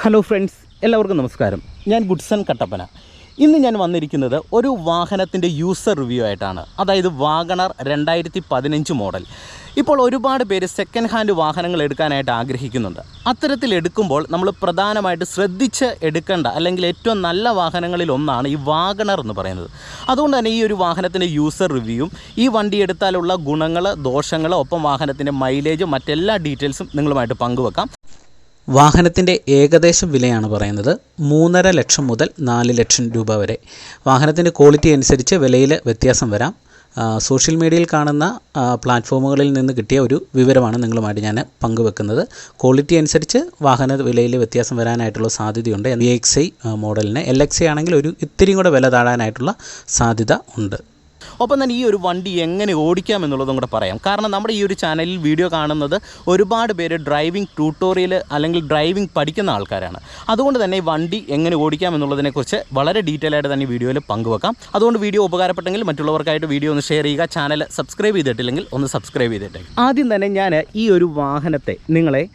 Hello friends, എല്ലാവർക്കും നമസ്കാരം. ഞാൻ ഗുഡ്സൺ കട്ടപ്പന. ഇന്ന് ഞാൻ വന്നിരിക്കുന്നത് ഒരു വാഹനത്തിൻ്റെ യൂസർ റിവ്യൂ ആയിട്ടാണ്. അതായത് വാഗണർ 2015 മോഡൽ. ഇപ്പോൾ ഒരുപാട് പേര് സെക്കൻഡ് ഹാൻഡ് വാഹനങ്ങൾ എടുക്കാനായിട്ട് ആഗ്രഹിക്കുന്നുണ്ട്. അത്തരത്തിൽ എടുക്കുമ്പോൾ നമ്മൾ പ്രധാനമായിട്ട് ശ്രദ്ധിച്ച് എടുക്കേണ്ട അല്ലെങ്കിൽ ഏറ്റവും നല്ല വാഹനങ്ങളിൽ ഒന്നാണ് ഈ വാഗണർ എന്ന് പറയുന്നത്. അതുകൊണ്ട് തന്നെ ഈ ഒരു വാഹനത്തിൻ്റെ യൂസർ റിവ്യൂവും ഈ വണ്ടി എടുത്താലുള്ള ഗുണങ്ങൾ, ദോഷങ്ങൾ, ഒപ്പം വാഹനത്തിൻ്റെ മൈലേജും മറ്റെല്ലാ ഡീറ്റെയിൽസും നിങ്ങളുമായിട്ട് പങ്കുവെക്കാം. വാഹനത്തിൻ്റെ ഏകദേശം വിലയാണ് പറയുന്നത് 3.5 ലക്ഷം മുതൽ 4 ലക്ഷം രൂപ വരെ. വാഹനത്തിൻ്റെ ക്വാളിറ്റി അനുസരിച്ച് വിലയിൽ വ്യത്യാസം വരാം. സോഷ്യൽ മീഡിയയിൽ കാണുന്ന പ്ലാറ്റ്ഫോമുകളിൽ നിന്ന് കിട്ടിയ ഒരു വിവരമാണ് നിങ്ങളുമായിട്ട് ഞാൻ പങ്കുവെക്കുന്നത്. ക്വാളിറ്റി അനുസരിച്ച് വാഹന വിലയിൽ വ്യത്യാസം വരാനായിട്ടുള്ള സാധ്യതയുണ്ട്. VXI മോഡലിന് LXI ആണെങ്കിൽ ഒരു ഇത്തിരിയും കൂടെ വില താഴാനായിട്ടുള്ള സാധ്യത ഉണ്ട്. ഒപ്പം തന്നെ ഈ ഒരു വണ്ടി എങ്ങനെ ഓടിക്കാം എന്നുള്ളതും കൂടെ പറയാം. കാരണം നമ്മുടെ ഈ ഒരു ചാനലിൽ വീഡിയോ കാണുന്നത് ഒരുപാട് പേര് ഡ്രൈവിംഗ് ട്യൂട്ടോറിയൽ അല്ലെങ്കിൽ ഡ്രൈവിംഗ് പഠിക്കുന്ന ആൾക്കാരാണ്. അതുകൊണ്ട് തന്നെ ഈ വണ്ടി എങ്ങനെ ഓടിക്കാം എന്നുള്ളതിനെക്കുറിച്ച് വളരെ ഡീറ്റെയിൽ ആയിട്ട് തന്നെ വീഡിയോയിൽ പങ്കുവെക്കാം. അതുകൊണ്ട് വീഡിയോ ഉപകാരപ്പെട്ടെങ്കിൽ മറ്റുള്ളവർക്കായിട്ട് വീഡിയോ ഒന്ന് ഷെയർ ചെയ്യുക. ചാനൽ സബ്സ്ക്രൈബ് ചെയ്തിട്ടില്ലെങ്കിൽ ഒന്ന് സബ്സ്ക്രൈബ് ചെയ്തിട്ടേ. ആദ്യം തന്നെ ഞാൻ ഈ ഒരു വാഹനത്തെ നിങ്ങളെ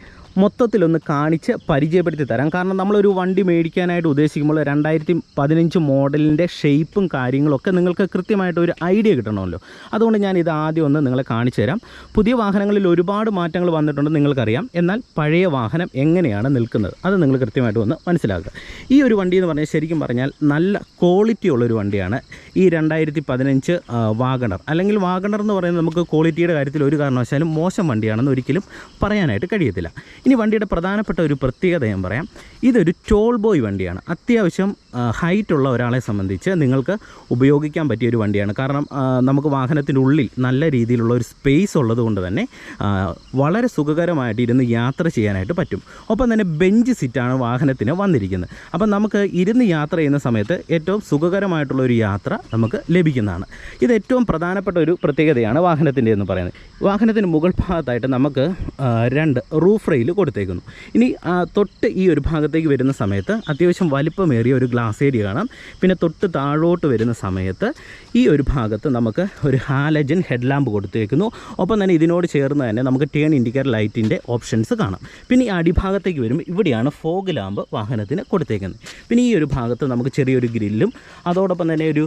മൊത്തത്തിലൊന്ന് കാണിച്ച് പരിചയപ്പെടുത്തി തരാം. കാരണം നമ്മളൊരു വണ്ടി മേടിക്കാനായിട്ട് ഉദ്ദേശിക്കുമ്പോൾ 2015 മോഡലിൻ്റെ ഷേപ്പും കാര്യങ്ങളൊക്കെ നിങ്ങൾക്ക് കൃത്യമായിട്ട് ഒരു ഐഡിയ കിട്ടണമല്ലോ. അതുകൊണ്ട് ഞാനിത് ആദ്യം ഒന്ന് നിങ്ങളെ കാണിച്ചു തരാം. പുതിയ വാഹനങ്ങളിൽ ഒരുപാട് മാറ്റങ്ങൾ വന്നിട്ടുണ്ട്, നിങ്ങൾക്കറിയാം. എന്നാൽ പഴയ വാഹനം എങ്ങനെയാണ് നിൽക്കുന്നത് അത് നിങ്ങൾ കൃത്യമായിട്ട് ഒന്ന് മനസ്സിലാക്കുക. ഈ ഒരു വണ്ടി എന്ന് പറഞ്ഞാൽ ശരിക്കും പറഞ്ഞാൽ നല്ല ക്വാളിറ്റി ഉള്ളൊരു വണ്ടിയാണ് ഈ 2015 വാഗണർ. അല്ലെങ്കിൽ വാഗണർ എന്ന് പറയുന്നത് നമുക്ക് ക്വാളിറ്റിയുടെ കാര്യത്തിൽ ഒരു കാരണവശാലും മോശം വണ്ടിയാണെന്ന് ഒരിക്കലും പറയാനായിട്ട് കഴിയത്തില്ല. ഇനി വണ്ടിയുടെ പ്രധാനപ്പെട്ട ഒരു പ്രത്യേകത ഞാൻ പറയാം. ഇതൊരു ടോൾ ബോയ് വണ്ടിയാണ്. അത്യാവശ്യം ഹൈറ്റുള്ള ഒരാളെ സംബന്ധിച്ച് നിങ്ങൾക്ക് ഉപയോഗിക്കാൻ പറ്റിയ ഒരു വണ്ടിയാണ്. കാരണം നമുക്ക് വാഹനത്തിൻ്റെ ഉള്ളിൽ നല്ല രീതിയിലുള്ള ഒരു സ്പേസ് ഉള്ളത് കൊണ്ട് തന്നെ വളരെ സുഖകരമായിട്ട് ഇരുന്ന് യാത്ര ചെയ്യാനായിട്ട് പറ്റും. ഒപ്പം തന്നെ ബെഞ്ച് സിറ്റാണ് വാഹനത്തിന് വന്നിരിക്കുന്നത്. അപ്പം നമുക്ക് ഇരുന്ന് യാത്ര ചെയ്യുന്ന സമയത്ത് ഏറ്റവും സുഖകരമായിട്ടുള്ള ഒരു യാത്ര നമുക്ക് ലഭിക്കുന്നതാണ്. ഇത് ഏറ്റവും പ്രധാനപ്പെട്ട ഒരു പ്രത്യേകതയാണ് വാഹനത്തിൻ്റെ എന്ന് പറയുന്നത്. വാഹനത്തിന് മുകൾ ഭാഗത്തായിട്ട് നമുക്ക് 2 റൂഫ് റെയിൽ കൊടുത്തേക്കുന്നു. ഇനി തൊട്ട് ഈ ഒരു ഭാഗത്തേക്ക് വരുന്ന സമയത്ത് അത്യാവശ്യം വലിപ്പമേറിയ ഒരു ഗ്ലാസ് ഏരിയ കാണാം. പിന്നെ തൊട്ട് താഴോട്ട് വരുന്ന സമയത്ത് ഈ ഒരു ഭാഗത്ത് നമുക്ക് ഒരു ഹാലജൻ ഹെഡ് ലാമ്പ് കൊടുത്തേക്കുന്നു. ഒപ്പം തന്നെ ഇതിനോട് ചേർന്ന് തന്നെ നമുക്ക് ടേൺ ഇൻഡിക്കേറ്റർ ലൈറ്റിൻ്റെ ഓപ്ഷൻസ് കാണാം. പിന്നെ ഈ അടിഭാഗത്തേക്ക് വരുമ്പോൾ ഇവിടെയാണ് ഫോഗ് ലാമ്പ് വാഹനത്തിന് കൊടുത്തേക്കുന്നത്. പിന്നെ ഈ ഒരു ഭാഗത്ത് നമുക്ക് ചെറിയൊരു ഗ്രില്ലും അതോടൊപ്പം തന്നെ ഒരു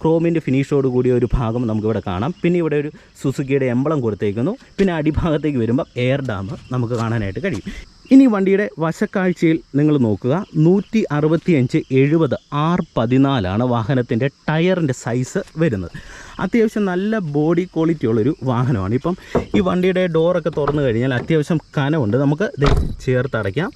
ക്രോമിൻ്റെ ഫിനിഷോട് കൂടിയ ഒരു ഭാഗം നമുക്കിവിടെ കാണാം. പിന്നെ ഇവിടെ ഒരു സുസുക്കിയുടെ എംബ്ലം കൊടുത്തേക്കുന്നു. പിന്നെ അടിഭാഗത്തേക്ക് വരുമ്പോൾ എയർ ഡാം നമുക്ക് കാണാനായിട്ട് കഴിയും. ഇനി വണ്ടിയുടെ വശക്കാഴ്ചയിൽ നിങ്ങൾ നോക്കുക. 165/70 R14 വാഹനത്തിൻ്റെ ടയറിൻ്റെ സൈസ് വരുന്നത്. അത്യാവശ്യം നല്ല ബോഡി ക്വാളിറ്റി ഉള്ളൊരു വാഹനമാണ്. ഇപ്പം ഈ വണ്ടിയുടെ ഡോറൊക്കെ തുറന്നു കഴിഞ്ഞാൽ അത്യാവശ്യം കനമുണ്ട്, നമുക്ക് ചേർത്തടയ്ക്കാം.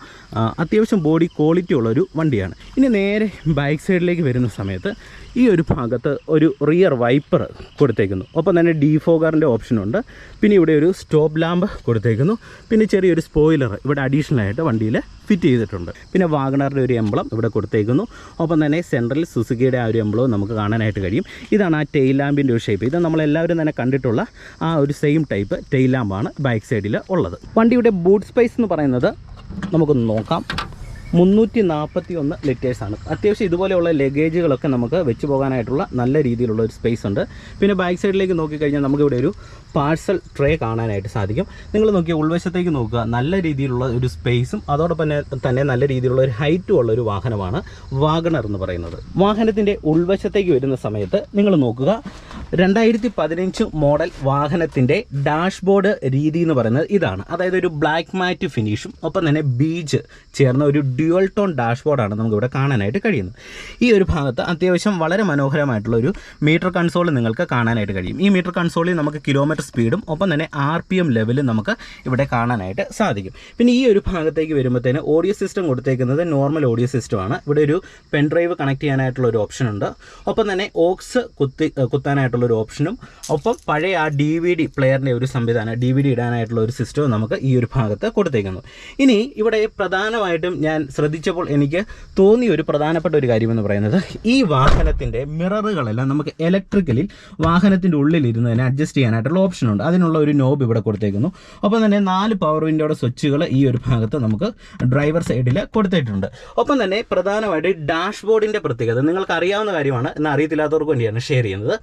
അത്യാവശ്യം ബോഡി ക്വാളിറ്റി ഉള്ളൊരു വണ്ടിയാണ്. ഇനി നേരെ ബാക്ക് സൈഡിലേക്ക് വരുന്ന സമയത്ത് ഈ ഒരു ഭാഗത്ത് ഒരു റിയർ വൈപ്പർ കൊടുത്തേക്കുന്നു. ഒപ്പം തന്നെ ഡീഫോഗറിൻ്റെ ഓപ്ഷനുണ്ട്. പിന്നെ ഇവിടെ ഒരു സ്റ്റോപ്പ് ലാമ്പ് കൊടുത്തേക്കുന്നു. പിന്നെ ചെറിയൊരു സ്പോയിലർ ഇവിടെ അഡീഷണലായിട്ട് വണ്ടിയിൽ ഫിറ്റ് ചെയ്തിട്ടുണ്ട്. പിന്നെ വാഗണറിൻ്റെ ഒരു എംബ്ലം ഇവിടെ കൊടുത്തേക്കുന്നു. ഒപ്പം തന്നെ സെൻട്രൽ സുസുക്കിയുടെ ആ ഒരു എംബ്ലവും നമുക്ക് കാണാനായിട്ട് കഴിയും. ഇതാണ് ആ ടെയിൽ ലാമ്പിൻ്റെ ഒരു ഷേപ്പ്. ഇത് നമ്മളെല്ലാവരും തന്നെ കണ്ടിട്ടുള്ള ആ ഒരു സെയിം ടൈപ്പ് ടെയിൽ ലാമ്പാണ് ബാക്ക് സൈഡിൽ ഉള്ളത്. വണ്ടിയുടെ ബൂട്ട് സ്പേസ് എന്ന് പറയുന്നത് നമുക്കൊന്ന് നോക്കാം. 341 ലിറ്റേഴ്സാണ്. അത്യാവശ്യം ഇതുപോലെയുള്ള ലഗേജുകളൊക്കെ നമുക്ക് വെച്ച് പോകാനായിട്ടുള്ള നല്ല രീതിയിലുള്ള ഒരു സ്പേസ് ഉണ്ട്. പിന്നെ ബാക്ക് സൈഡിലേക്ക് നോക്കിക്കഴിഞ്ഞാൽ നമുക്കിവിടെ ഒരു പാഴ്സൽ ട്രേ കാണാനായിട്ട് സാധിക്കും. നിങ്ങൾ നോക്കിയാൽ ഉൾവശത്തേക്ക് നോക്കുക, നല്ല രീതിയിലുള്ള ഒരു സ്പേസും അതോടൊപ്പം തന്നെ നല്ല രീതിയിലുള്ള ഒരു ഹൈറ്റും ഉള്ള ഒരു വാഹനമാണ് വാഗണർ എന്ന് പറയുന്നത്. വാഹനത്തിൻ്റെ ഉൾവശത്തേക്ക് വരുന്ന സമയത്ത് നിങ്ങൾ നോക്കുക, 2015 മോഡൽ വാഹനത്തിൻ്റെ ഡാഷ്ബോർഡ് രീതി എന്ന് പറയുന്നത് ഇതാണ്. അതായത് ഒരു ബ്ലാക്ക് മാറ്റ് ഫിനിഷും ഒപ്പം തന്നെ ബീജ് ചേർന്ന ഒരു ഡ്യുവൽ ടോൺ ഡാഷ്ബോർഡാണ് നമുക്കിവിടെ കാണാനായിട്ട് കഴിയുന്നത്. ഈ ഒരു ഭാഗത്ത് അത്യാവശ്യം വളരെ മനോഹരമായിട്ടുള്ള ഒരു മീറ്റർ കൺസോൾ നിങ്ങൾക്ക് കാണാനായിട്ട് കഴിയും. ഈ മീറ്റർ കൺസോളിൽ നമുക്ക് കിലോമീറ്റർ സ്പീഡും ഒപ്പം തന്നെ RPM ലെവലും നമുക്ക് ഇവിടെ കാണാനായിട്ട് സാധിക്കും. പിന്നെ ഈ ഒരു ഭാഗത്തേക്ക് വരുമ്പോഴത്തേന് ഓഡിയോ സിസ്റ്റം കൊടുത്തേക്കുന്നത് നോർമൽ ഓഡിയോ സിസ്റ്റമാണ്. ഇവിടെ ഒരു പെൻ ഡ്രൈവ് കണക്ട് ചെയ്യാനായിട്ടുള്ള ഒരു ഓപ്ഷൻ ഉണ്ട്. ഒപ്പം തന്നെ ഓക്സ് കുത്താനായിട്ടുള്ളൊരു ഓപ്ഷനും ഒപ്പം പഴയ ആ DVD പ്ലെയറിൻ്റെ ഒരു സംവിധാനം, DVD ഇടാനായിട്ടുള്ള ഒരു സിസ്റ്റവും നമുക്ക് ഈ ഒരു ഭാഗത്ത് കൊടുത്തേക്കുന്നു. ഇനി ഇവിടെ പ്രധാനമായിട്ടും ഞാൻ ശ്രദ്ധിച്ചപ്പോൾ എനിക്ക് തോന്നിയ ഒരു പ്രധാനപ്പെട്ട ഒരു കാര്യമെന്ന് പറയുന്നത്, ഈ വാഹനത്തിൻ്റെ മിററുകളെല്ലാം നമുക്ക് ഇലക്ട്രിക്കലിൽ വാഹനത്തിൻ്റെ ഉള്ളിലിരുന്ന് തന്നെ അഡ്ജസ്റ്റ് ചെയ്യാനായിട്ടുള്ള ഓപ്ഷനുണ്ട്. അതിനുള്ള ഒരു നോബ് ഇവിടെ കൊടുത്തേക്കുന്നു. ഒപ്പം തന്നെ 4 പവർ വിൻഡോയുടെ സ്വിച്ചുകൾ ഈ ഒരു ഭാഗത്ത് നമുക്ക് ഡ്രൈവർ സൈഡിൽ കൊടുത്തിട്ടുണ്ട്. ഒപ്പം തന്നെ പ്രധാനമായിട്ട് ഡാഷ്ബോർഡിൻ്റെ പ്രത്യേകത നിങ്ങൾക്ക് അറിയാവുന്ന കാര്യമാണ്, എന്നാൽ അറിയത്തില്ലാത്തവർക്ക് വേണ്ടിയാണ് ഷെയർ ചെയ്യുന്നത്.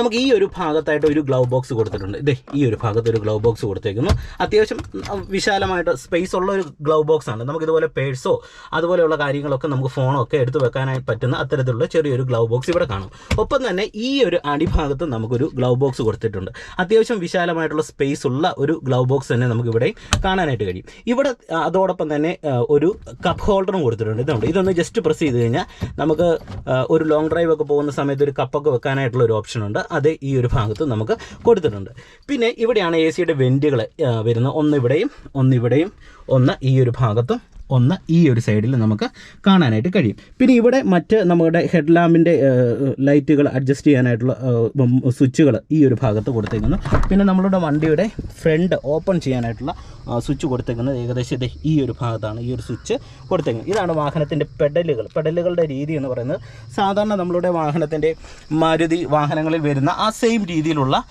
നമുക്ക് ഈ ഒരു ഭാഗത്തായിട്ട് ഒരു ഗ്ലൗ ബോക്സ് കൊടുത്തിട്ടുണ്ട്. ഇതേ ഈ ഒരു ഭാഗത്ത് ഒരു ഗ്ലൗ ബോക്സ് കൊടുത്തേക്കുന്നു. അത്യാവശ്യം വിശാലമായിട്ട് സ്പേസ് ഉള്ള ഒരു ഗ്ലൗ ബോക്സ് ആണ്. നമുക്കിതുപോലെ പേഴ്സോ അതുപോലെയുള്ള കാര്യങ്ങളൊക്കെ നമുക്ക് ഫോണോ ഒക്കെ എടുത്ത് വെക്കാനായി പറ്റുന്ന അത്തരത്തിലുള്ള ചെറിയൊരു ഗ്ലൗ ബോക്സ് ഇവിടെ കാണും. ഒപ്പം തന്നെ ഈ ഒരു അടിഭാഗത്ത് നമുക്കൊരു ഗ്ലൗ ബോക്സ് കൊടുത്തിട്ടുണ്ട്. അത്യാവശ്യം വിശാലമായിട്ടുള്ള സ്പേസ് ഉള്ള ഒരു ഗ്ലൗ ബോക്സ് തന്നെ നമുക്ക് ഇവിടെ കാണാനായിട്ട് കഴിയും. ഇവിടെ അതോടൊപ്പം തന്നെ ഒരു കപ്പ് ഹോൾഡറും കൊടുത്തിട്ടുണ്ട്. ഇതൊന്ന് ജസ്റ്റ് പ്രസ് ചെയ്ത് കഴിഞ്ഞാൽ നമുക്ക് ഒരു ലോങ് ഡ്രൈവ് ഒക്കെ പോകുന്ന സമയത്ത് ഒരു കപ്പൊക്കെ വെക്കാനായിട്ടുള്ള ഒരു ഓപ്ഷൻ ഉണ്ട്. അത് ഈ ഒരു ഭാഗത്ത് നമുക്ക് കൊടുത്തിട്ടുണ്ട്. പിന്നെ ഇവിടെയാണ് എ സിയുടെ വെൻറ്റുകൾ വരുന്നത്. ഒന്നിവിടെയും ഒന്ന് ഈ ഒരു ഭാഗത്തും ഒന്ന് ഈ ഒരു സൈഡിൽ നമുക്ക് കാണാനായിട്ട് കഴിയും. പിന്നെ ഇവിടെ മറ്റ് നമ്മുടെ ഹെഡ് ലാമ്പിൻ്റെ ലൈറ്റുകൾ അഡ്ജസ്റ്റ് ചെയ്യാനായിട്ടുള്ള സ്വിച്ചുകൾ ഈ ഒരു ഭാഗത്ത് കൊടുത്തേക്കുന്നു. പിന്നെ നമ്മളുടെ വണ്ടിയുടെ ഫ്രണ്ട് ഓപ്പൺ ചെയ്യാനായിട്ടുള്ള സ്വിച്ച് കൊടുത്തേക്കുന്നത് ഏകദേശം ഇത് ഈ ഒരു ഭാഗത്താണ് ഈ ഒരു സ്വിച്ച് കൊടുത്തേക്കുന്നത്. ഇതാണ് വാഹനത്തിൻ്റെ പെഡലുകളുടെ രീതി എന്ന് പറയുന്നത്. സാധാരണ നമ്മളുടെ വാഹനത്തിൻ്റെ മാരുതി വാഹനങ്ങളിൽ വരുന്ന ആ സെയിം രീതിയിലുള്ള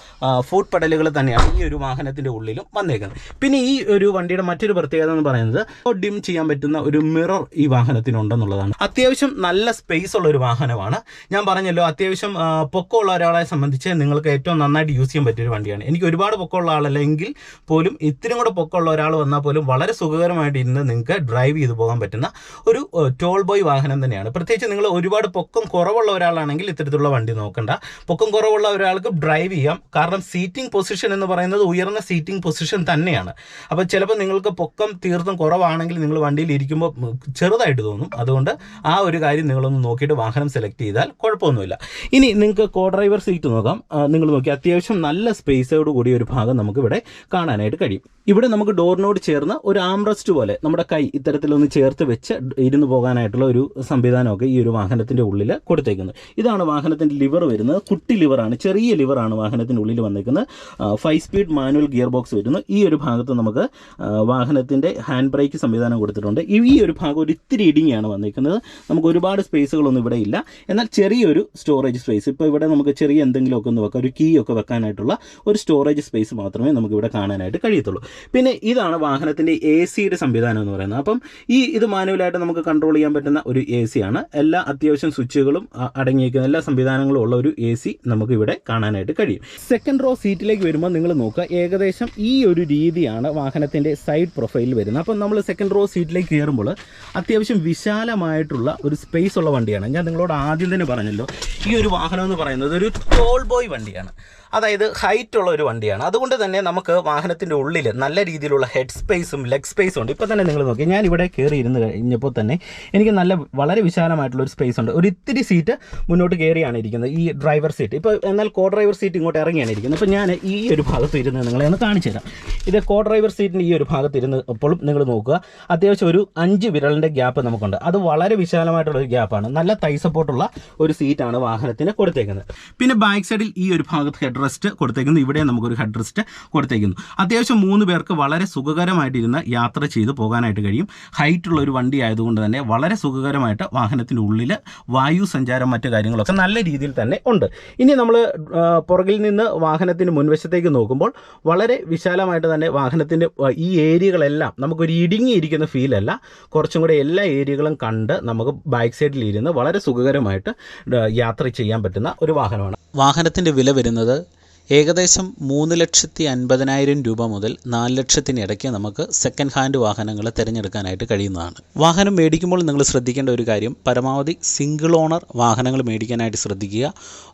ഫുഡ് പെഡലുകൾ തന്നെയാണ് ഈ ഒരു വാഹനത്തിൻ്റെ ഉള്ളിലും വന്നേക്കുന്നത്. പിന്നെ ഈ ഒരു വണ്ടിയുടെ മറ്റൊരു പ്രത്യേകത എന്ന് പറയുന്നത് ഡിം ചെയ്യാൻ പറ്റുന്ന ഒരു മിറർ ഈ വാഹനത്തിനുണ്ടെന്നുള്ളതാണ്. അത്യാവശ്യം നല്ല സ്പേസ് ഉള്ള ഒരു വാഹനമാണ്. ഞാൻ പറഞ്ഞല്ലോ, അത്യാവശ്യം പൊക്കമുള്ള ഒരാളെ സംബന്ധിച്ച് നിങ്ങൾക്ക് ഏറ്റവും നന്നായിട്ട് യൂസ് ചെയ്യാൻ പറ്റിയൊരു വണ്ടിയാണ്. എനിക്ക് ഒരുപാട് പൊക്കമുള്ള ആളല്ലെങ്കിൽ പോലും ഇത്തിരി കൂടെ പൊക്കമുള്ള ഒരാൾ വന്നാൽ പോലും വളരെ സുഖകരമായിട്ട് ഇരുന്ന് നിങ്ങൾക്ക് ഡ്രൈവ് ചെയ്ത് പോകാൻ പറ്റുന്ന ഒരു ടോൾ ബോയ് വാഹനം തന്നെയാണ്. പ്രത്യേകിച്ച് നിങ്ങൾ ഒരുപാട് പൊക്കം കുറവുള്ള ഒരാളാണെങ്കിൽ ഇത്തരത്തിലുള്ള വണ്ടി നോക്കണ്ട. പൊക്കം കുറവുള്ള ഒരാൾക്ക് ഡ്രൈവ് ചെയ്യാം. കാരണം സീറ്റിംഗ് പൊസിഷൻ എന്ന് പറയുന്നത് ഉയർന്ന സീറ്റിംഗ് പൊസിഷൻ തന്നെയാണ്. അപ്പോൾ ചിലപ്പോൾ നിങ്ങൾക്ക് പൊക്കം തീർത്തും കുറവാണെങ്കിൽ നിങ്ങൾ വണ്ടിയിൽ ഇരിക്കുമ്പോൾ ചെറുതായിട്ട് തോന്നും. അതുകൊണ്ട് ആ ഒരു കാര്യം നിങ്ങളൊന്ന് നോക്കിയിട്ട് വാഹനം സെലക്ട് ചെയ്താൽ കുഴപ്പമൊന്നുമില്ല. ഇനി നിങ്ങൾക്ക് കോ ഡ്രൈവർ സീറ്റ് നോക്കാം. നിങ്ങൾ നോക്കി അത്യാവശ്യം നല്ല സ്പേസോട് കൂടിയ ഒരു ഭാഗം നമുക്ക് ഇവിടെ കാണാനായിട്ട് കഴിയും. ഇവിടെ നമുക്ക് ഡോറിനോട് ചേർന്ന് ഒരു ആംറസ്റ്റ് പോലെ നമ്മുടെ കൈ ഇത്തരത്തിലൊന്ന് ചേർത്ത് വെച്ച് ഇരുന്ന് പോകാനായിട്ടുള്ള ഒരു സംവിധാനമൊക്കെ ഈ ഒരു വാഹനത്തിൻ്റെ ഉള്ളിൽ കൊടുത്തേക്കുന്നത്. ഇതാണ് വാഹനത്തിൻ്റെ ലിവർ വരുന്നത്. കുട്ടി ലിവറാണ്, ചെറിയ ലിവറാണ് വാഹനത്തിൻ്റെ ഉള്ളിൽ വന്നേക്കുന്നത്. 5 സ്പീഡ് മാനുവൽ ഗിയർ ബോക്സ് വരുന്നു. ഈ ഒരു ഭാഗത്ത് നമുക്ക് വാഹനത്തിൻ്റെ ഹാൻഡ് ബ്രേക്ക് സംവിധാനം കൊടുത്തിട്ടുണ്ട്. ഈ ഒരു ഭാഗം ഒരു ഇത്തിരി ഇടിങ്ങിയാണ് വന്നിരിക്കുന്നത്. നമുക്ക് ഒരുപാട് സ്പേസുകളൊന്നും ഇവിടെ ഇല്ല. എന്നാൽ ചെറിയൊരു സ്റ്റോറേജ് സ്പേസ്, ഇപ്പോൾ ഇവിടെ നമുക്ക് ചെറിയ എന്തെങ്കിലുമൊക്കെ ഒന്ന് വെക്കാം, ഒരു കീ ഒക്കെ വെക്കാനായിട്ടുള്ള ഒരു സ്റ്റോറേജ് സ്പേസ് മാത്രമേ നമുക്ക് ഇവിടെ കാണാനായിട്ട് കഴിയത്തുള്ളൂ. പിന്നെ ഇതാണ് വാഹനത്തിൻ്റെ എ സിയുടെ സംവിധാനം എന്ന് പറയുന്നത്. അപ്പം ഇത് മാനുവലായിട്ട് നമുക്ക് കൺട്രോൾ ചെയ്യാൻ പറ്റുന്ന ഒരു എ സി ആണ്. എല്ലാ അത്യാവശ്യം സ്വിച്ചുകളും അടങ്ങിയിരിക്കുന്ന എല്ലാ സംവിധാനങ്ങളും ഉള്ള ഒരു എ സി നമുക്ക് ഇവിടെ കാണാനായിട്ട് കഴിയും. സെക്കൻഡ് റോ സീറ്റിലേക്ക് വരുമ്പോൾ നിങ്ങൾ നോക്കുക, ഏകദേശം ഈ ഒരു രീതിയാണ് വാഹനത്തിൻ്റെ സൈഡ് പ്രൊഫൈൽ വരുന്നത്. അപ്പം നമ്മൾ സെക്കൻഡ് റോ സീറ്റിലേക്ക് കയറുമ്പോൾ അത്യാവശ്യം വിശാലമായിട്ടുള്ള ഒരു സ്പേസ് ഉള്ള വണ്ടിയാണ്. ഞാൻ നിങ്ങളോട് ആദ്യം തന്നെ പറഞ്ഞല്ലോ, ഈ ഒരു വാഹനം എന്ന് പറയുന്നത് ഒരു ടോൾ ബോയ് വണ്ടിയാണ്. അതായത് ഹൈറ്റ് ഉള്ള ഒരു വണ്ടിയാണ്. അതുകൊണ്ട് തന്നെ നമുക്ക് വാഹനത്തിൻ്റെ ഉള്ളിൽ നല്ല രീതിയിലുള്ള ഹെഡ് സ്പേസും ലെഗ് സ്പേസും ഉണ്ട്. ഇപ്പോൾ തന്നെ നിങ്ങൾ നോക്കി, ഞാൻ ഇവിടെ കയറി ഇരുന്ന് കഴിഞ്ഞപ്പോൾ തന്നെ എനിക്ക് വളരെ വിശാലമായിട്ടുള്ള ഒരു സ്പേസ് ഉണ്ട്. ഒരു ഇത്തിരി സീറ്റ് മുന്നോട്ട് കയറിയാണ് ഇരിക്കുന്നത്, ഈ ഡ്രൈവർ സീറ്റ്. ഇപ്പോൾ എന്നാൽ കോ ഡ്രൈവർ സീറ്റ് ഇങ്ങോട്ട് ഇറങ്ങിയാണ് ഇരിക്കുന്നത്. അപ്പോൾ ഞാൻ ഈ ഒരു ഭാഗത്ത് ഇരുന്ന് നിങ്ങളെ ഒന്ന് കാണിച്ചു തരാം. ഇത് കോ ഡ്രൈവർ സീറ്റിൻ്റെ ഈ ഒരു ഭാഗത്ത് ഇരുന്നപ്പോഴും നിങ്ങൾ നോക്കുക, അത്യാവശ്യം ഒരു 5 വിരലിൻ്റെ ഗ്യാപ്പ് നമുക്കുണ്ട്. അത് വളരെ വിശാലമായിട്ടുള്ള ഒരു ഗ്യാപ്പാണ്. നല്ല തൈ സപ്പോർട്ടുള്ള ഒരു സീറ്റാണ് വാഹനത്തിന് കൊടുത്തേക്കുന്നത്. പിന്നെ ബാക്ക് സൈഡിൽ ഈ ഒരു ഭാഗത്ത് ഹെഡ് റെസ്റ്റ് കൊടുത്തേക്കുന്നു. ഇവിടെ നമുക്കൊരു ഹെഡ് റെസ്റ്റ് കൊടുത്തേക്കുന്നു. അത്യാവശ്യം 3 പേർക്ക് വളരെ സുഖകരമായിട്ടിരുന്ന് യാത്ര ചെയ്ത് പോകാനായിട്ട് കഴിയും. ഹൈറ്റുള്ള ഒരു വണ്ടി ആയതുകൊണ്ട് തന്നെ വളരെ സുഖകരമായിട്ട് വാഹനത്തിൻ്റെ ഉള്ളിൽ വായു സഞ്ചാരം മറ്റു കാര്യങ്ങളൊക്കെ നല്ല രീതിയിൽ തന്നെ ഉണ്ട്. ഇനി നമ്മൾ പുറകിൽ നിന്ന് വാഹനത്തിൻ്റെ മുൻവശത്തേക്ക് നോക്കുമ്പോൾ വളരെ വിശാലമായിട്ട് തന്നെ വാഹനത്തിൻ്റെ ഈ ഏരിയകളെല്ലാം നമുക്കൊരു ഇടുങ്ങിയിരിക്കുന്ന ഫീലല്ല, കുറച്ചും കൂടെ എല്ലാ ഏരിയകളും കണ്ട് നമുക്ക് ബാക്ക് സൈഡിൽ ഇരുന്ന് വളരെ സുഖകരമായിട്ട് യാത്ര ചെയ്യാൻ പറ്റുന്ന ഒരു വാഹനമാണ്. വാഹനത്തിൻ്റെ വില വരുന്നത് ഏകദേശം 3,50,000 രൂപ മുതൽ 4 ലക്ഷത്തിന് ഇടയ്ക്ക് നമുക്ക് സെക്കൻഡ് ഹാൻഡ് വാഹനങ്ങൾ തിരഞ്ഞെടുക്കാനായിട്ട് കഴിയുന്നതാണ്. വാഹനം മേടിക്കുമ്പോൾ നിങ്ങൾ ശ്രദ്ധിക്കേണ്ട ഒരു കാര്യം, പരമാവധി സിംഗിൾ ഓണർ വാഹനങ്ങൾ മേടിക്കാനായിട്ട് ശ്രദ്ധിക്കുക.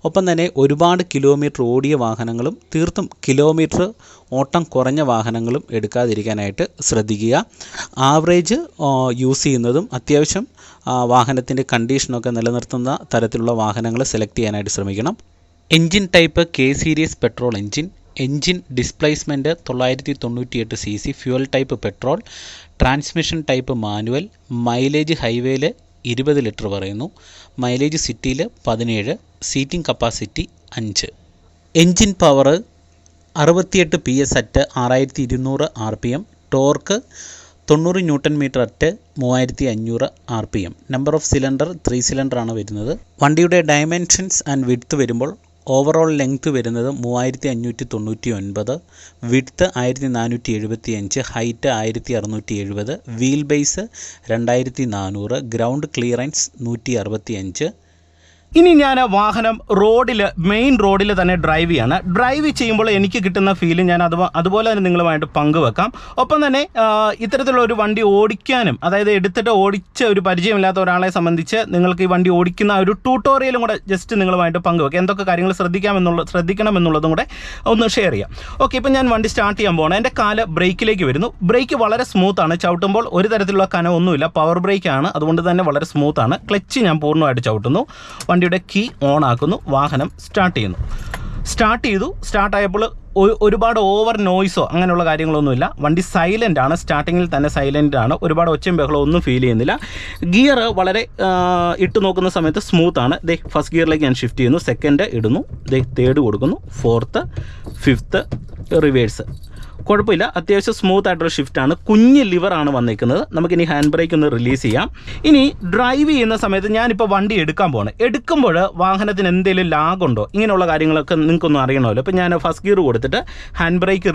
ഒപ്പം തന്നെ ഒരുപാട് കിലോമീറ്റർ ഓടിയ വാഹനങ്ങളും തീർത്തും കിലോമീറ്റർ ഓട്ടം കുറഞ്ഞ വാഹനങ്ങളും എടുക്കാതിരിക്കാനായിട്ട് ശ്രദ്ധിക്കുക. ആവറേജ് യൂസ് ചെയ്യുന്നതും അത്യാവശ്യം വാഹനത്തിൻ്റെ കണ്ടീഷനൊക്കെ നിലനിർത്തുന്ന തരത്തിലുള്ള വാഹനങ്ങൾ സെലക്ട് ചെയ്യാനായിട്ട് ശ്രമിക്കണം. Engine type K series petrol engine displacement 998 cc, fuel type petrol, transmission type manual, mileage ഹൈവേയിൽ 20 ലിറ്റർ പറയുന്നു, മൈലേജ് സിറ്റിയിൽ 17, seating capacity 5. Engine power 68 PS at 6200 RPM, torque 90 Nm at 3500 RPM. Number of cylinder 3 സിലിണ്ടറാണ് വരുന്നത്. വണ്ടിയുടെ dimensions and width വരുമ്പോൾ overall length വരുന്നത് 3599, width 1475, height 1670, wheel base 2400, ground clearance 165. ഇനി ഞാൻ വാഹനം മെയിൻ റോഡിൽ തന്നെ ഡ്രൈവ് ചെയ്യുമ്പോൾ എനിക്ക് കിട്ടുന്ന ഫീൽ ഞാൻ അതുപോലെ തന്നെ നിങ്ങളുമായിട്ട് പങ്കുവെക്കാം. ഒപ്പം തന്നെ ഇത്തരത്തിലുള്ള ഒരു വണ്ടി ഓടിക്കാനും, അതായത് എടുത്തിട്ട് ഓടിച്ച ഒരു പരിചയമില്ലാത്ത ഒരാളെ സംബന്ധിച്ച് നിങ്ങൾക്ക് ഈ വണ്ടി ഓടിക്കുന്ന ഒരു ട്യൂട്ടോറിയലും കൂടെ ജസ്റ്റ് നിങ്ങളുമായിട്ട് പങ്കുവെക്കാം. എന്തൊക്കെ കാര്യങ്ങൾ ശ്രദ്ധിക്കണം എന്നുള്ളതും കൂടെ ഒന്ന് ഷെയർ ചെയ്യാം. ഓക്കെ, ഇപ്പം ഞാൻ വണ്ടി സ്റ്റാർട്ട് ചെയ്യാൻ പോകണം. എൻ്റെ കാല് ബ്രേക്കിലേക്ക് വരുന്നു. ബ്രേക്ക് വളരെ സ്മൂത്താണ്. ചവിട്ടുമ്പോൾ ഒരു തരത്തിലുള്ള കനമൊന്നുമില്ല. പവർ ബ്രേക്കാണ്, അതുകൊണ്ട് തന്നെ വളരെ സ്മൂത്താണ്. ക്ലച്ച് ഞാൻ പൂർണ്ണമായിട്ട് ചവിട്ടുന്നു. വണ്ടിയുടെ കീ ഓൺ ആക്കുന്നു. വാഹനം സ്റ്റാർട്ടായപ്പോൾ ഒരുപാട് ഓവർ നോയ്സോ അങ്ങനെയുള്ള കാര്യങ്ങളൊന്നുമില്ല. വണ്ടി സൈലൻ്റ് ആണ്. സ്റ്റാർട്ടിങ്ങിൽ തന്നെ സൈലൻ്റ് ആണ്. ഒരുപാട് ഒച്ചയും ബഹളവും ഒന്നും ഫീൽ ചെയ്യുന്നില്ല. ഗിയർ വളരെ ഇട്ട് നോക്കുന്ന സമയത്ത് സ്മൂത്താണ്. ഫസ്റ്റ് ഗിയറിലേക്ക് ഞാൻ ഷിഫ്റ്റ് ചെയ്യുന്നു. സെക്കൻഡ് ഇടുന്നു. തേർഡ് കൊടുക്കുന്നു. Fourth, fifth, reverse. കുഴപ്പമില്ല, അത്യാവശ്യം സ്മൂത്ത് ആയിട്ടുള്ള ഷിഫ്റ്റാണ്. കുഞ്ഞ് ലിവറാണ് വന്നിരിക്കുന്നത്. നമുക്കിനി ഹാൻഡ് ബ്രേക്ക് ഒന്ന് റിലീസ് ചെയ്യാം. ഇനി ഡ്രൈവ് ചെയ്യുന്ന സമയത്ത് ഞാനിപ്പോൾ വണ്ടി എടുക്കുമ്പോൾ വാഹനത്തിന് എന്തെങ്കിലും ലാഗുണ്ടോ, ഇങ്ങനെയുള്ള കാര്യങ്ങളൊക്കെ നിങ്ങൾക്കൊന്നും അറിയണമല്ലോ. ഇപ്പോൾ ഞാൻ ഫസ്റ്റ് ഗിയർ കൊടുത്തിട്ട് ഹാൻഡ് ബ്രേക്ക്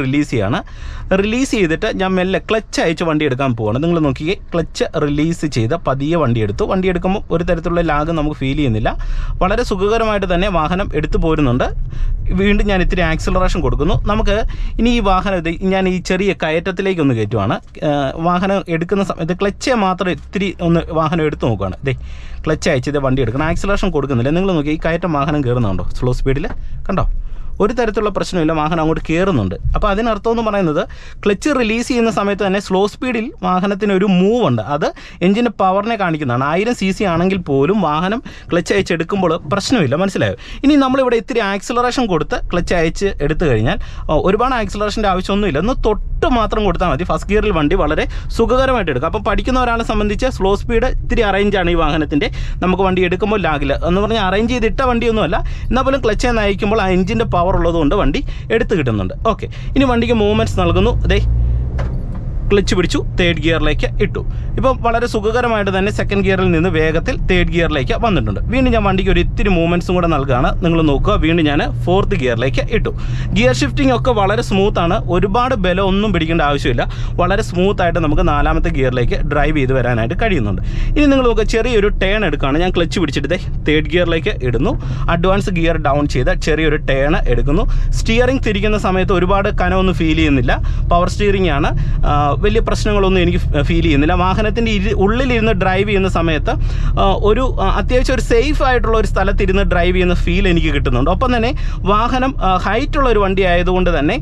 റിലീസ് ചെയ്തിട്ട് ഞാൻ മെല്ലെ ക്ലച്ച് അയച്ച് വണ്ടി എടുക്കാൻ പോവാണ്. നിങ്ങൾ നോക്കിയേ, ക്ലച്ച് റിലീസ് ചെയ്ത് പതിയെ വണ്ടി എടുക്കുമ്പോൾ ഒരു തരത്തിലുള്ള ലാഗ് നമുക്ക് ഫീൽ ചെയ്യുന്നില്ല. വളരെ സുഖകരമായിട്ട് തന്നെ വാഹനം എടുത്തു പോരുന്നുണ്ട്. വീണ്ടും ഞാൻ ഇത്തിരി ആക്സിലറേഷൻ കൊടുക്കുന്നു. നമുക്ക് ഇനി ഈ വാഹനം ഞാൻ ഈ ചെറിയ കയറ്റത്തിലേക്ക് കയറ്റുവാണ്. വാഹനം എടുക്കുന്ന സമയത്ത് ക്ലച്ച് മാത്രം ഇത്തിരി വാഹനം എടുത്ത് നോക്കുകയാണ്. ക്ലച്ച് അയച്ചത് വണ്ടി എടുക്കണം. ആക്സിലറേഷൻ കൊടുക്കുന്നില്ല. നിങ്ങൾ നോക്കി, ഈ കയറ്റം വാഹനം കയറുന്നുണ്ടോ സ്ലോ സ്പീഡിൽ? കണ്ടോ, ഒരു തരത്തിലുള്ള പ്രശ്നമില്ല. വാഹനം അങ്ങോട്ട് കയറുന്നുണ്ട്. അപ്പോൾ അതിനർത്ഥം എന്ന് പറയുന്നത് ക്ലച്ച് റിലീസ് ചെയ്യുന്ന സമയത്ത് തന്നെ സ്ലോ സ്പീഡിൽ വാഹനത്തിന് ഒരു മൂവ് ഉണ്ട്. അത് എഞ്ചിൻ്റെ പവറിനെ കാണിക്കുന്നതാണ്. 1000 cc ആണെങ്കിൽ പോലും വാഹനം ക്ലച്ച് അയച്ചെടുക്കുമ്പോൾ പ്രശ്നമില്ല. മനസ്സിലായോ? ഇനി നമ്മളിവിടെ ഇത്തിരി ആക്സിലറേഷൻ കൊടുത്ത് ക്ലച്ച് അയച്ച് എടുത്തു കഴിഞ്ഞാൽ ഒരുപാട് ആക്സിലറേഷൻ്റെ ആവശ്യമൊന്നുമില്ല. ഒന്ന് തൊട്ട് മാത്രം കൊടുത്താൽ മതി. ഫസ്റ്റ് ഗിയറിൽ വണ്ടി വളരെ സുഖകരമായിട്ട് എടുക്കും. അപ്പോൾ പഠിക്കുന്ന ഒരാളെ സംബന്ധിച്ച് സ്ലോ സ്പീഡ് ഇത്തിരി അറേഞ്ചാണ് ഈ വാഹനത്തിൻ്റെ. നമുക്ക് വണ്ടി എടുക്കുമ്പോൾ ലാഗില്ല എന്ന് പറഞ്ഞാൽ അറേഞ്ച് ചെയ്തിട്ട വണ്ടിയൊന്നുമല്ല. എന്നാൽ പോലും ക്ലച്ച് നയിക്കുമ്പോൾ ആ എഞ്ചിൻ്റെ പവർ ഉള്ളതുകൊണ്ട് വണ്ടി എടുത്ത് കിട്ടുന്നുണ്ട്. ഓക്കെ, ഇനി വണ്ടിക്ക് മൂവ്മെൻറ്റ്സ് നൽകുന്നു. ക്ലച്ച് പിടിച്ചു, തേർഡ് ഗിയറിലേക്ക് ഇട്ടു. ഇപ്പോൾ വളരെ സുഖകരമായിട്ട് തന്നെ സെക്കൻഡ് ഗിയറിൽ നിന്ന് വേഗത്തിൽ തേർഡ് ഗിയറിലേക്ക് വന്നിട്ടുണ്ട്. വീണ്ടും ഞാൻ വണ്ടിക്ക് ഒരു ഇത്തിരി മൂവ്മെൻറ്റ്സും കൂടെ നൽകുകയാണ്. നിങ്ങൾ നോക്കുക, വീണ്ടും ഞാൻ ഫോർത്ത് ഗിയറിലേക്ക് ഇട്ടു. ഗിയർ ഷിഫ്റ്റിംഗ് ഒക്കെ വളരെ സ്മൂത്താണ്. ഒരുപാട് ബലം ഒന്നും പിടിക്കേണ്ട ആവശ്യമില്ല. വളരെ സ്മൂത്തായിട്ട് നമുക്ക് നാലാമത്തെ ഗിയറിലേക്ക് ഡ്രൈവ് ചെയ്ത് വരാനായിട്ട് കഴിയുന്നുണ്ട്. ഇനി നിങ്ങൾ നോക്കുക, ചെറിയൊരു ടേൺ എടുക്കുകയാണ്. ഞാൻ ക്ലച്ച് പിടിച്ചിട്ട് തേർഡ് ഗിയറിലേക്ക് ഇടുന്നു. അഡ്വാൻസ് ഗിയർ ഡൗൺ ചെയ്ത് ചെറിയൊരു ടേൺ എടുക്കുന്നു. സ്റ്റിയറിംഗ് തിരിക്കുന്ന സമയത്ത് ഒരുപാട് കനമൊന്നും ഫീൽ ചെയ്യുന്നില്ല. പവർ സ്റ്റിയറിംഗ് ആണ്. വലിയ പ്രശ്നങ്ങളൊന്നും എനിക്ക് ഫീൽ ചെയ്യുന്നില്ല. വാഹനത്തിൻ്റെ ഉള്ളിലിരുന്ന് ഡ്രൈവ് ചെയ്യുന്ന സമയത്ത് അത്യാവശ്യം ഒരു സേഫ് ആയിട്ടുള്ള ഒരു സ്ഥലത്തിരുന്ന് ഡ്രൈവ് ചെയ്യുന്ന ഫീൽ എനിക്ക് കിട്ടുന്നുണ്ട്. ഒപ്പം തന്നെ വാഹനം ഹൈറ്റുള്ള ഒരു വണ്ടി ആയതുകൊണ്ട് തന്നെ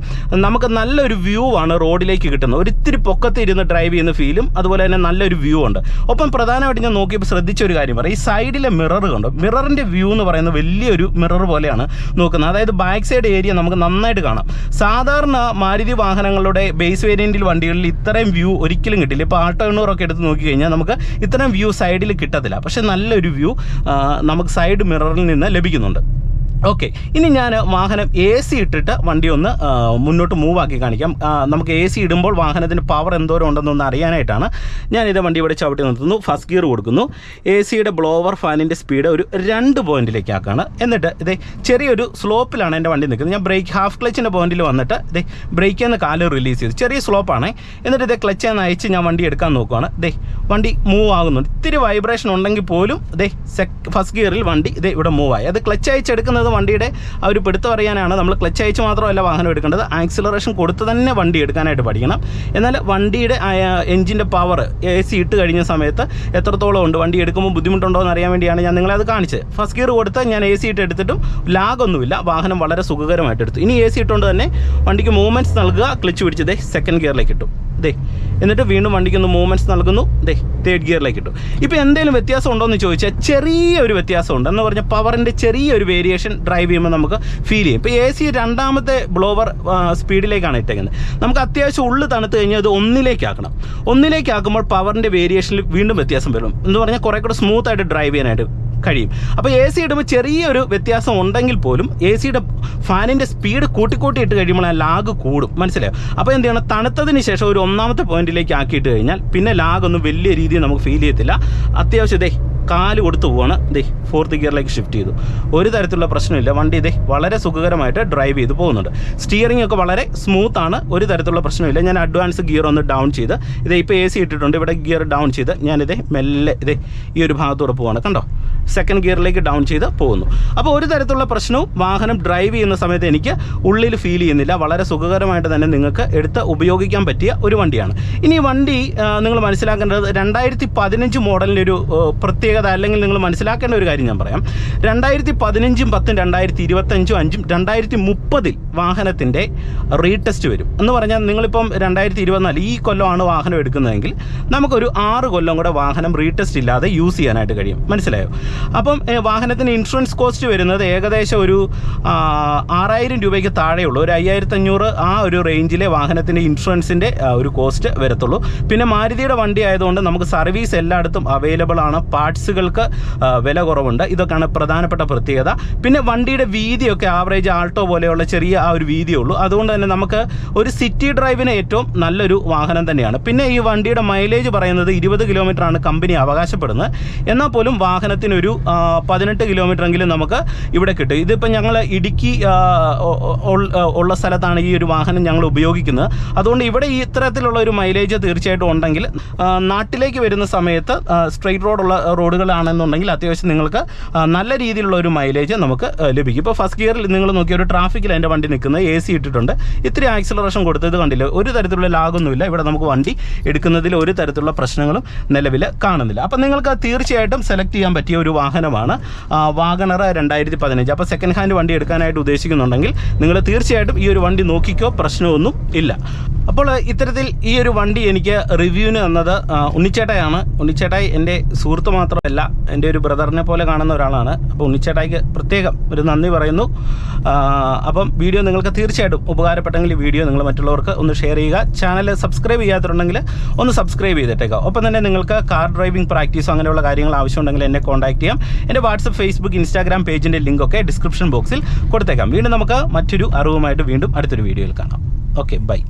നമുക്ക് നല്ലൊരു വ്യൂ ആണ് റോഡിലേക്ക് കിട്ടുന്നത്. ഒരിത്തിരി പൊക്കത്തിരുന്ന് ഡ്രൈവ് ചെയ്യുന്ന ഫീലും അതുപോലെ തന്നെ നല്ലൊരു വ്യൂ ഉണ്ട്. ഒപ്പം പ്രധാനമായിട്ട് ഞാൻ നോക്കിയപ്പോൾ ശ്രദ്ധിച്ച ഒരു കാര്യം പറയാം. ഈ സൈഡിലെ മിറർ കണ്ടോ, മിററിൻ്റെ വ്യൂ എന്ന് പറയുന്നത് വലിയൊരു മിറർ പോലെയാണ് നോക്കുന്നത്. അതായത് ബാക്ക് സൈഡ് ഏരിയ നമുക്ക് നന്നായിട്ട് കാണാം. സാധാരണ മാരുതി വാഹനങ്ങളുടെ ബേസ് വേരിയൻറ്റിൽ വണ്ടികളിൽ ഇത്രയും വ്യൂ ഒരിക്കലും കിട്ടില്ല. ഇപ്പോൾ ആൾട്ടോ 800 എടുത്ത് നോക്കിക്കഴിഞ്ഞാൽ നമുക്ക് ഇത്രയും വ്യൂ സൈഡിൽ കിട്ടത്തില്ല. പക്ഷേ നല്ലൊരു വ്യൂ നമുക്ക് സൈഡ് മിററിൽ നിന്ന് ലഭിക്കുന്നുണ്ട്. ഓക്കെ, ഇനി ഞാൻ വാഹനം AC ഇട്ടിട്ട് വണ്ടി ഒന്ന് മുന്നോട്ട് മൂവ് ആക്കി കാണിക്കാം. നമുക്ക് AC ഇടുമ്പോൾ വാഹനത്തിന് പവർ എന്തോരം ഉണ്ടെന്നൊന്ന് അറിയാനായിട്ടാണ്. ഞാനിത് വണ്ടി ഇവിടെ ചവിട്ടി നിർത്തുന്നു. ഫസ്റ്റ് ഗിയർ കൊടുക്കുന്നു. ACയുടെ ബ്ലോവർ ഫാനിൻ്റെ സ്പീഡ് ഒരു 2 പോയിന്റിലേക്ക് ആക്കാണ്. എന്നിട്ട് ചെറിയൊരു സ്ലോപ്പിലാണ് എൻ്റെ വണ്ടി നിൽക്കുന്നത്. ഞാൻ ഹാഫ് ക്ലച്ചിൻ്റെ പോയിന്റിൽ വന്നിട്ട് ബ്രേക്കിൽ നിന്ന് കാല് റിലീസ് ചെയ്തു. ചെറിയ സ്ലോപ്പാണ്. എന്നിട്ട് ക്ലച്ചിൽ നിന്ന് അയച്ച് ഞാൻ വണ്ടി എടുക്കാൻ നോക്കുവാണ്. വണ്ടി മൂവ് ആകുന്നുണ്ട്. ഇത്തിരി വൈബ്രേഷൻ ഉണ്ടെങ്കിൽ പോലും ഫസ്റ്റ് ഗിയറിൽ വണ്ടി ഇവിടെ മൂവ് ആയി. അത് ക്ലച്ച് അയച്ചെടുക്കുന്നത് വണ്ടിയുടെ ആ ഒരു പിടുത്തം അറിയാനാണ്. നമ്മൾ ക്ലച്ച് അയച്ച് മാത്രമല്ല വാഹനം എടുക്കേണ്ടത്, ആക്സിലറേഷൻ കൊടുത്ത് തന്നെ വണ്ടി എടുക്കാനായിട്ട് പഠിക്കണം. എന്നാൽ വണ്ടിയുടെ എഞ്ചിൻ്റെ പവർ AC ഇട്ട് കഴിഞ്ഞ സമയത്ത് എത്രത്തോളം ഉണ്ട്, വണ്ടി എടുക്കുമ്പോൾ ബുദ്ധിമുട്ടുണ്ടോ എന്ന് അറിയാൻ വേണ്ടിയാണ് ഞാൻ നിങ്ങളെ അത് കാണിച്ചത്. ഫസ്റ്റ് ഗിയർ കൊടുത്ത് ഞാൻ AC ഇട്ട് എടുത്തിട്ടും ലാഗൊന്നുമില്ല. വാഹനം വളരെ സുഖകരമായിട്ട് എടുത്തു. ഇനി AC ഇട്ടുകൊണ്ട് തന്നെ വണ്ടിക്ക് മൂവ്മെൻറ്റ്സ് നൽകുക. ക്ലച്ച് പിടിച്ച് സെക്കൻഡ് ഗിയറിലേക്ക് ഇട്ടു. എന്നിട്ട് വീണ്ടും വണ്ടിക്കൊന്ന് മൂവ്മെൻറ്റ്സ് നൽകുന്നു. തേർഡ് ഗിയറിലേക്ക് ഇട്ടു. ഇപ്പോൾ എന്തെങ്കിലും വ്യത്യാസം ഉണ്ടോ എന്ന് ചോദിച്ചാൽ ചെറിയൊരു വ്യത്യാസമുണ്ട്. എന്ന് പറഞ്ഞാൽ പവറിൻ്റെ ചെറിയൊരു വേരിയേഷൻ ഡ്രൈവ് ചെയ്യുമ്പോൾ നമുക്ക് ഫീൽ ചെയ്യും. ഇപ്പോൾ AC രണ്ടാമത്തെ ബ്ലോവർ സ്പീഡിലേക്കാണ് ഇട്ടേക്കുന്നത്. നമുക്ക് അത്യാവശ്യം ഉള്ളു തണുത്ത് കഴിഞ്ഞാൽ അത് ഒന്നിലേക്കാക്കുമ്പോൾ പവറിൻ്റെ വേരിയേഷനിൽ വീണ്ടും വ്യത്യാസം വരും. എന്ന് പറഞ്ഞാൽ കുറേ കൂടെ സ്മൂത്തായിട്ട് ഡ്രൈവ് ചെയ്യാനായിട്ട് കഴിയും. അപ്പോൾ AC ഇടുമ്പോൾ ചെറിയൊരു വ്യത്യാസം ഉണ്ടെങ്കിൽ പോലും ACയുടെ ഫാനിൻ്റെ സ്പീഡ് കൂട്ടി ഇട്ട് കഴിയുമ്പോൾ ആ ലാഗ് കൂടും. മനസ്സിലായോ? അപ്പോൾ എന്ത് ചെയ്യണം, തണുത്തതിന് ശേഷം ഒരു 1ാമത്തെ പോയിന്റിലേക്ക് ആക്കിയിട്ട് കഴിഞ്ഞാൽ പിന്നെ ലാഗൊന്നും വലിയ രീതിയിൽ നമുക്ക് ഫീൽ ചെയ്യത്തില്ല. അത്യാവശ്യം കാല് കൊടുത്തു പോവാണ്. ഫോർത്ത് ഗിയറിലേക്ക് ഷിഫ്റ്റ് ചെയ്തു. ഒരു തരത്തിലുള്ള പ്രശ്നമില്ല. വണ്ടി വളരെ സുഖകരമായിട്ട് ഡ്രൈവ് ചെയ്ത് പോകുന്നുണ്ട്. സ്റ്റിയറിംഗ് ഒക്കെ വളരെ സ്മൂത്താണ്. ഒരു തരത്തിലുള്ള പ്രശ്നമില്ല. ഞാൻ അഡ്വാൻസ് ഗിയർ ഒന്ന് ഡൗൺ ചെയ്ത് ഇപ്പോൾ AC ഇട്ടിട്ടുണ്ട്. ഇവിടെ ഗിയർ ഡൗൺ ചെയ്ത് ഞാനിത് മെല്ലെ ഈ ഒരു ഭാഗത്തൂടെ പോവാണ്. കണ്ടോ, സെക്കൻഡ് ഗിയറിലേക്ക് ഡൗൺ ചെയ്ത് പോകുന്നു. അപ്പോൾ ഒരു തരത്തിലുള്ള പ്രശ്നവും വാഹനം ഡ്രൈവ് ചെയ്യുന്ന സമയത്ത് എനിക്ക് ഉള്ളിൽ ഫീൽ ചെയ്യുന്നില്ല. വളരെ സുഖകരമായിട്ട് തന്നെ നിങ്ങൾക്ക് എടുത്ത് ഉപയോഗിക്കാൻ പറ്റിയ ഒരു വണ്ടിയാണ്. ഇനി വണ്ടി നിങ്ങൾ മനസ്സിലാക്കേണ്ടത് 2015 മോഡലിൻ്റെ ഒരു പ്രത്യേകത, അല്ലെങ്കിൽ നിങ്ങൾ മനസ്സിലാക്കേണ്ട ഒരു കാര്യം ഞാൻ പറയാം. 2015, 10, 2025, 5, 2030 വാഹനത്തിൻ്റെ റീടെസ്റ്റ് വരും. എന്ന് പറഞ്ഞാൽ നിങ്ങളിപ്പം 2024 ഈ കൊല്ലമാണ് വാഹനം എടുക്കുന്നതെങ്കിൽ നമുക്കൊരു 6 കൊല്ലം കൂടെ വാഹനം റീടെസ്റ്റ് ഇല്ലാതെ യൂസ് ചെയ്യാനായിട്ട് കഴിയും. മനസ്സിലായോ? അപ്പം വാഹനത്തിന് ഇൻഷുറൻസ് കോസ്റ്റ് വരുന്നത് ഏകദേശം ഒരു 6000 രൂപയ്ക്ക് താഴെയുള്ളൂ. ഒരു 5500 ആ ഒരു റേഞ്ചിലെ വാഹനത്തിൻ്റെ ഇൻഷുറൻസിൻ്റെ ഒരു കോസ്റ്റ് വരത്തുള്ളൂ. പിന്നെ മാരുതിയുടെ വണ്ടി ആയതുകൊണ്ട് നമുക്ക് സർവീസ് എല്ലായിടത്തും അവൈലബിൾ ആണ്. പാർട്സുകൾക്ക് വില കുറവുണ്ട്. ഇതൊക്കെയാണ് പ്രധാനപ്പെട്ട പ്രത്യേകത. പിന്നെ വണ്ടിയുടെ വീതിയൊക്കെ ആവറേജ് ആൾട്ടോ പോലെയുള്ള ചെറിയ ആ ഒരു വീതിയേ ഉള്ളൂ. അതുകൊണ്ട് തന്നെ നമുക്ക് ഒരു സിറ്റി ഡ്രൈവിന് ഏറ്റവും നല്ലൊരു വാഹനം തന്നെയാണ്. പിന്നെ ഈ വണ്ടിയുടെ മൈലേജ് പറയുന്നത് 20 കിലോമീറ്ററാണ് കമ്പനി അവകാശപ്പെടുന്നത്. എന്നാൽ പോലും വാഹനത്തിനൊരു 18 കിലോമീറ്ററെങ്കിലും നമുക്ക് ഇവിടെ കിട്ടും. ഇതിപ്പോൾ ഞങ്ങൾ ഇടുക്കി ഉള്ള സ്ഥലത്താണ് ഈ ഒരു വാഹനം ഞങ്ങൾ ഉപയോഗിക്കുന്നത്. അതുകൊണ്ട് ഇവിടെ ഈ ഇത്തരത്തിലുള്ള ഒരു മൈലേജ് തീർച്ചയായിട്ടും ഉണ്ടെങ്കിൽ നാട്ടിലേക്ക് വരുന്ന സമയത്ത് സ്ട്രെയിറ്റ് റോഡുള്ള റോഡുകളാണെന്നുണ്ടെങ്കിൽ അത്യാവശ്യം നിങ്ങൾക്ക് നല്ല രീതിയിലുള്ള ഒരു മൈലേജ് നമുക്ക് ലഭിക്കും. ഇപ്പോൾ ഫസ്റ്റ് ഗിയറിൽ നിങ്ങൾ നോക്കിയ ഒരു ട്രാഫിക്കിൽ എൻ്റെ വണ്ടി നിൽക്കുന്നത്, AC ഇട്ടിട്ടുണ്ട്. ഇത്തിരി ആക്സിലറേഷൻ കൊടുത്തത് കണ്ടില്ല, ഒരു തരത്തിലുള്ള ലാഗൊന്നുമില്ല. ഇവിടെ നമുക്ക് വണ്ടി എടുക്കുന്നതിൽ ഒരു തരത്തിലുള്ള പ്രശ്നങ്ങളും നിലവിൽ കാണുന്നില്ല. അപ്പം നിങ്ങൾക്ക് തീർച്ചയായിട്ടും സെലക്ട് ചെയ്യാൻ പറ്റിയ ഒരു വാഹനമാണ് വാഗണർ 2015. അപ്പോൾ സെക്കൻഡ് ഹാൻഡ് വണ്ടി എടുക്കാനായിട്ട് ഉദ്ദേശിക്കുന്നുണ്ടെങ്കിൽ നിങ്ങൾ തീർച്ചയായിട്ടും ഈ ഒരു വണ്ടി നോക്കിക്കോ, പ്രശ്നമൊന്നും ഇല്ല. അപ്പോൾ ഇത്തരത്തിൽ ഈ ഒരു വണ്ടി എനിക്ക് റിവ്യൂവിന് തന്നത് ഉണ്ണിച്ചേട്ടായാണ്. ഉണ്ണിച്ചേട്ടായി എൻ്റെ സുഹൃത്ത് മാത്രമല്ല, എൻ്റെ ഒരു ബ്രദറിനെ പോലെ കാണുന്ന ഒരാളാണ്. അപ്പോൾ ഉണ്ണിച്ചേട്ടായിക്ക് പ്രത്യേകം ഒരു നന്ദി പറയുന്നു. അപ്പം വീഡിയോ നിങ്ങൾക്ക് തീർച്ചയായിട്ടും ഉപകാരപ്പെട്ടെങ്കിൽ ഈ വീഡിയോ നിങ്ങൾ മറ്റുള്ളവർക്ക് ഒന്ന് ഷെയർ ചെയ്യുക. ചാനൽ സബ്സ്ക്രൈബ് ചെയ്യാത്തിട്ടുണ്ടെങ്കിൽ ഒന്ന് സബ്സ്ക്രൈബ് ചെയ്തിട്ടേക്കാം. ഒപ്പം തന്നെ നിങ്ങൾക്ക് കാർ ഡ്രൈവിംഗ് പ്രാക്ടീസോ അങ്ങനെയുള്ള കാര്യങ്ങൾ ആവശ്യമുണ്ടെങ്കിൽ എന്നെ കോൺടാക്ട് ചെയ്യാം. എൻ്റെ വാട്സപ്പ്, ഫേസ്ബുക്ക്, ഇൻസ്റ്റാഗ്രാം പേജിൻ്റെ ലിങ്കൊക്കെ ഡിസ്ക്രിപ്ഷൻ ബോക്സിൽ കൊടുത്തേക്കാം. വീണ്ടും നമുക്ക് മറ്റൊരു അറിവുമായിട്ട് വീണ്ടും അടുത്തൊരു വീഡിയോയിൽ കാണാം. Okay, by.